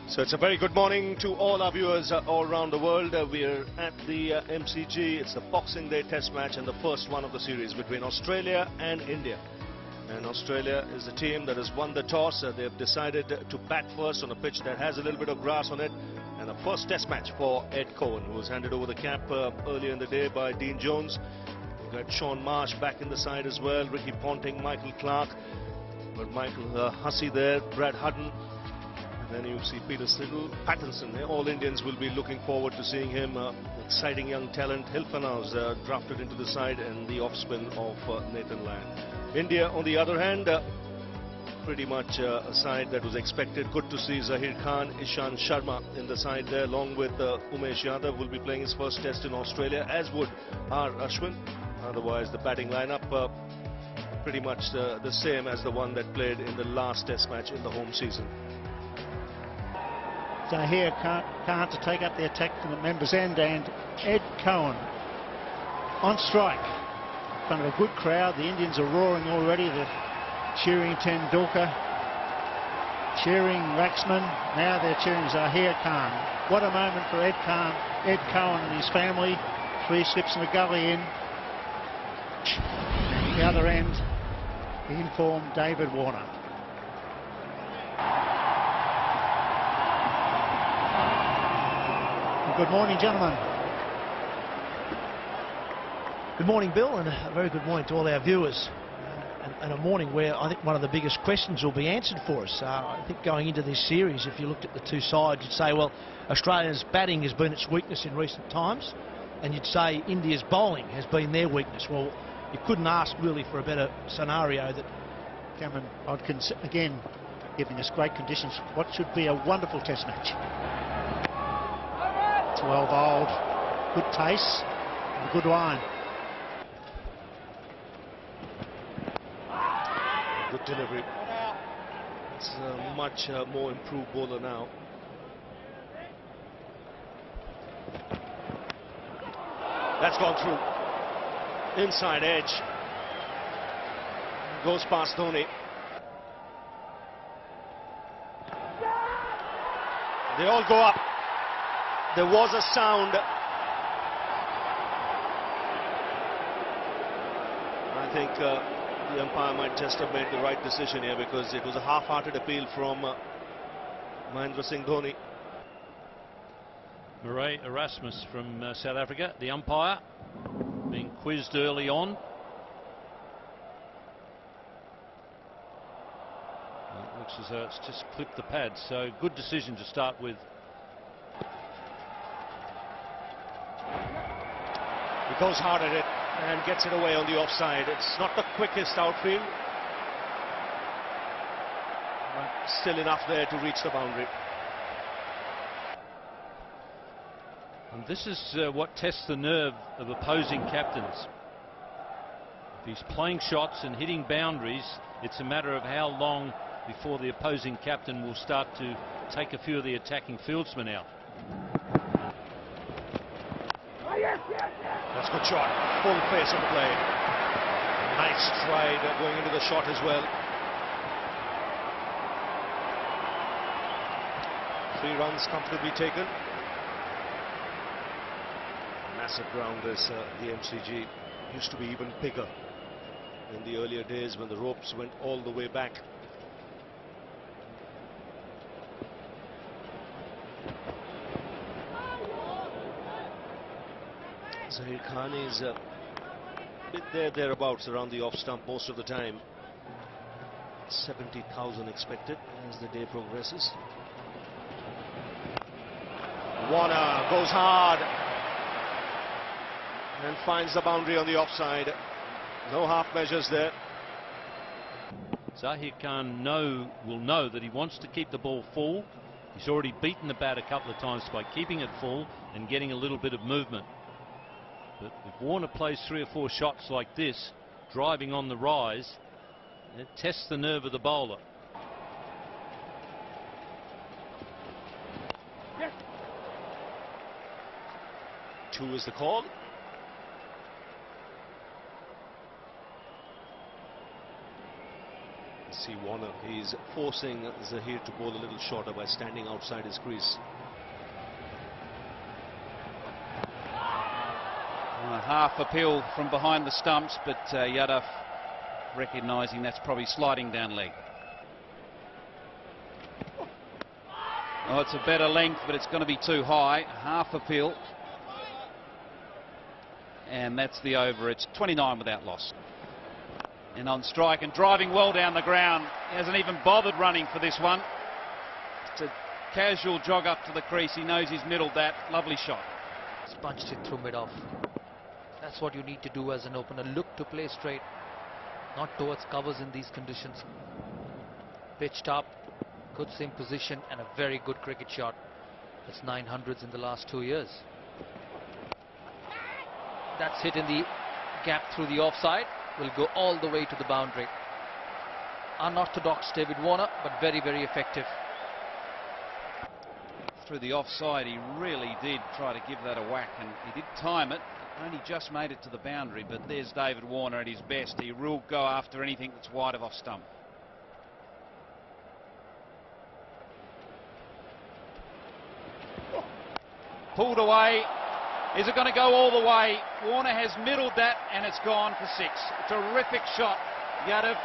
So it's a very good morning to all our viewers all around the world. We're at the MCG. It's the Boxing Day Test match and the first one of the series between Australia and India. And Australia is the team that has won the toss. They've decided to bat first on a pitch that has a little bit of grass on it. And a first Test match for Ed Cohen, who was handed over the cap earlier in the day by Dean Jones. We've got Sean Marsh back in the side as well, Ricky Ponting, Michael Clark. But Michael Hussey there, Brad Hutton. Then you see Peter Siddle, Pattinson. All Indians will be looking forward to seeing him. Exciting young talent. Hilfana's drafted into the side, and the offspin of Nathan Lyon. India, on the other hand, pretty much a side that was expected. Good to see Zahir Khan, Ishant Sharma in the side there, along with Umesh Yadav will be playing his first test in Australia, as would R. Ashwin. Otherwise, the batting lineup pretty much the same as the one that played in the last test match in the home season. Zahir Khan to take up the attack from the members' end, and Ed Cohen on strike in front of a good crowd. The Indians are roaring already. They're cheering Tendulkar, cheering Waxman. Now they're cheering Zahir Khan. What a moment for Ed Cohen and his family. 3 slips in the gully in. At the other end, the informed David Warner. Good morning, gentlemen. Good morning, Bill, and a very good morning to all our viewers. And a morning where I think one of the biggest questions will be answered for us. I think going into this series, if you looked at the two sides, you'd say, well, Australia's batting has been its weakness in recent times, and you'd say India's bowling has been their weakness. Well, you couldn't ask really for a better scenario. That Cameron Hodkins, again, giving us great conditions for what should be a wonderful test match. It's well bowled, good pace, and a good line. Good delivery. It's a much more improved bowler now. That's gone through. Inside edge. Goes past Dhoni. They all go up. There was a sound. I think the umpire might just have made the right decision here, because it was a half-hearted appeal from Mahendra Singh Dhoni. Murray Erasmus from South Africa, the umpire, being quizzed early on. It looks as though it's just clipped the pad, so good decision to start with. He goes hard at it and gets it away on the offside. It's not the quickest outfield, but still enough there to reach the boundary. And this is what tests the nerve of opposing captains. If he's playing shots and hitting boundaries, it's a matter of how long before the opposing captain will start to take a few of the attacking fieldsmen out. That's a good shot. Full face of the play. Nice stride going into the shot as well. 3 runs comfortably taken. Massive ground this the MCG. Used to be even bigger in the earlier days when the ropes went all the way back. Zahir Khan is a bit thereabouts around the off stump most of the time. 70,000 expected as the day progresses. Warner goes hard and finds the boundary on the offside. No half measures there. Zahir Khan will know that he wants to keep the ball full. He's already beaten the bat a couple of times by keeping it full and getting a little bit of movement. But if Warner plays 3 or 4 shots like this, driving on the rise, it tests the nerve of the bowler. Yes. 2 is the call. See Warner, he's forcing Zahir to bowl a little shorter by standing outside his crease. Half appeal from behind the stumps, but Yadav recognising that's probably sliding down leg. Oh, it's a better length, but it's going to be too high. Half appeal. And that's the over. It's 29 without loss. And on strike and driving well down the ground. He hasn't even bothered running for this one. It's a casual jog up to the crease. He knows he's middled that. Lovely shot. Punched it through mid-off. That's what you need to do as an opener. Look to play straight, not towards covers in these conditions. Pitched up, good sim position, and a very good cricket shot. That's 900s in the last 2 years. That's hit in the gap through the offside. Will go all the way to the boundary. Unorthodox David Warner, but very, very effective. Through the offside, he really did try to give that a whack, and he did time it. Only just made it to the boundary, but there's David Warner at his best. He will go after anything that's wide of off stump. Pulled away. Is it going to go all the way? Warner has middled that, and it's gone for 6. Terrific shot. Yadav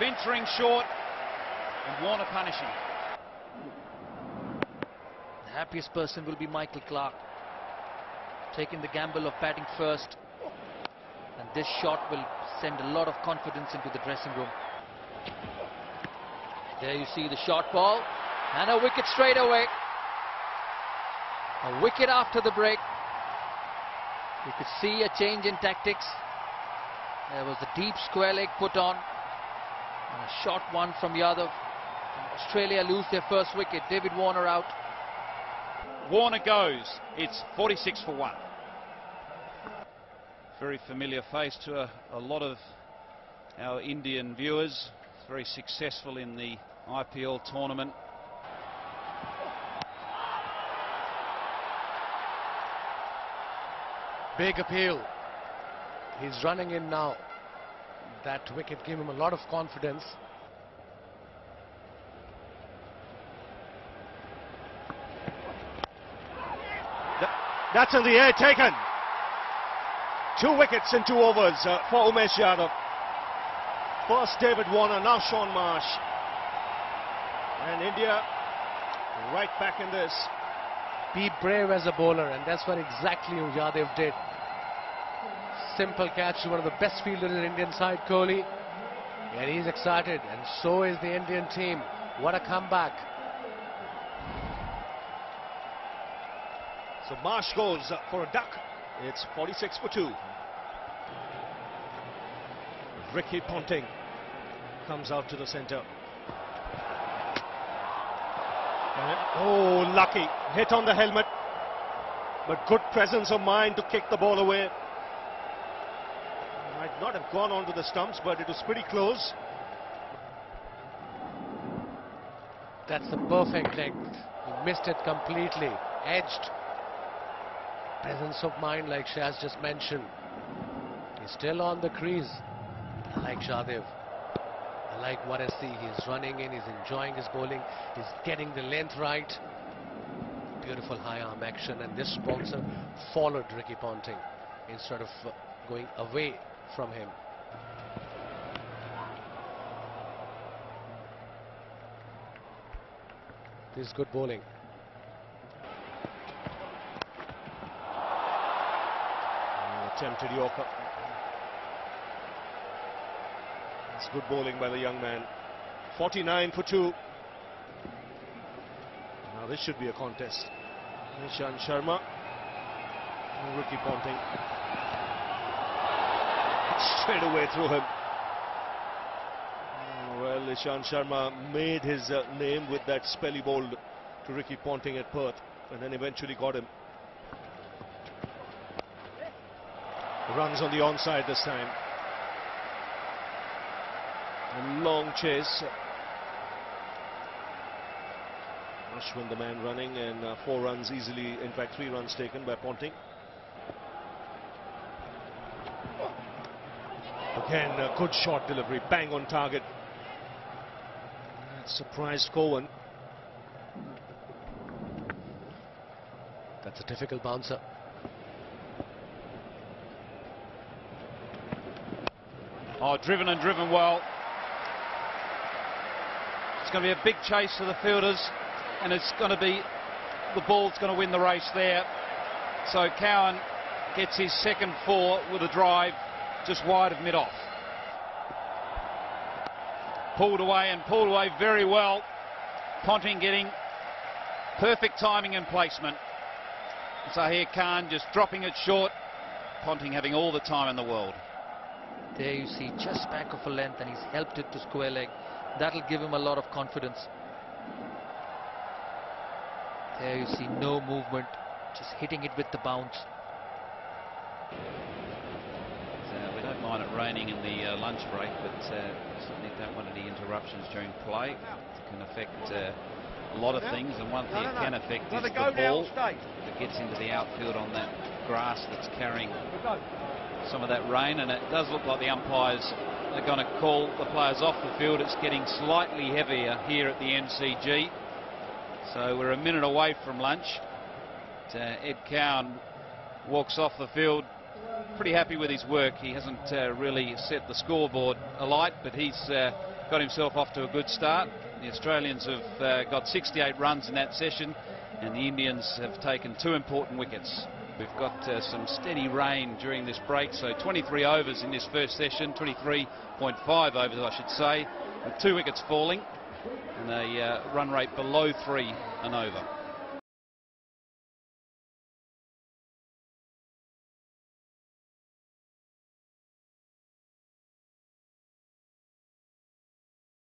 venturing short, and Warner punishing. The happiest person will be Michael Clarke, taking the gamble of batting first, and this shot will send a lot of confidence into the dressing room. There you see the short ball, and a wicket straight away. A wicket after the break. You could see a change in tactics. There was a deep square leg put on, and a short one from Yadav. And Australia lose their first wicket. David Warner out. Warner goes. It's 46 for 1. Very familiar face to a lot of our Indian viewers. Very successful in the IPL tournament. Big appeal. He's running in now. That wicket gave him a lot of confidence. That's in the air, taken. 2 wickets in 2 overs for Umesh Yadav. First David Warner, now Sean Marsh. And India right back in this. Be brave as a bowler, and that's what exactly Yadav did. Simple catch to one of the best fielders in the Indian side, Kohli. And he's excited, and so is the Indian team. What a comeback. So Marsh goes for a duck. It's 46 for 2. Ricky Ponting comes out to the centre. Oh, lucky. Hit on the helmet. But good presence of mind to kick the ball away. Might not have gone onto the stumps, but it was pretty close. That's the perfect length. He missed it completely. Edged. Presence of mind, like Shaz just mentioned. He's still on the crease. I like Yadav. I like what I see. He's running in, he's enjoying his bowling, he's getting the length right. Beautiful high arm action, and this bouncer followed Ricky Ponting instead of going away from him. This is good bowling. Attempted Yorker. It's good bowling by the young man. 49 for 2. Now this should be a contest. Ishant Sharma and Ricky Ponting. Straight away through him. Well, Ishant Sharma made his name with that spelly bowl to Ricky Ponting at Perth, and then eventually got him. Runs on the onside this time. A long chase. Ashwin, the man running, and 4 runs easily, in fact 3 runs taken by Ponting. Again, a good short delivery, bang on target. surprised Cowan. That's a difficult bouncer. Oh, driven and driven well. It's going to be a big chase for the fielders, and it's going to be the ball's going to win the race there. So Cowan gets his second four with a drive just wide of mid-off. Pulled away and pulled away very well. Ponting getting perfect timing and placement. Zahir Khan just dropping it short. Ponting having all the time in the world. There you see, just back of a length, and he's helped it to square leg. That'll give him a lot of confidence. There you see, no movement, just hitting it with the bounce. We don't mind it raining in the lunch break, but certainly don't want any interruptions during play. It can affect a lot of things, and one thing it can affect is the ball that gets into the outfield on that grass that's carrying some of that rain, and it does look like the umpires are going to call the players off the field. It's getting slightly heavier here at the MCG, so we're a minute away from lunch. Ed Cowan walks off the field pretty happy with his work. He hasn't really set the scoreboard alight, but he's got himself off to a good start. The Australians have got 68 runs in that session, and the Indians have taken 2 important wickets. We've got some steady rain during this break, so 23 overs in this first session, 23.5 overs I should say, with 2 wickets falling and a run rate below 3 an over.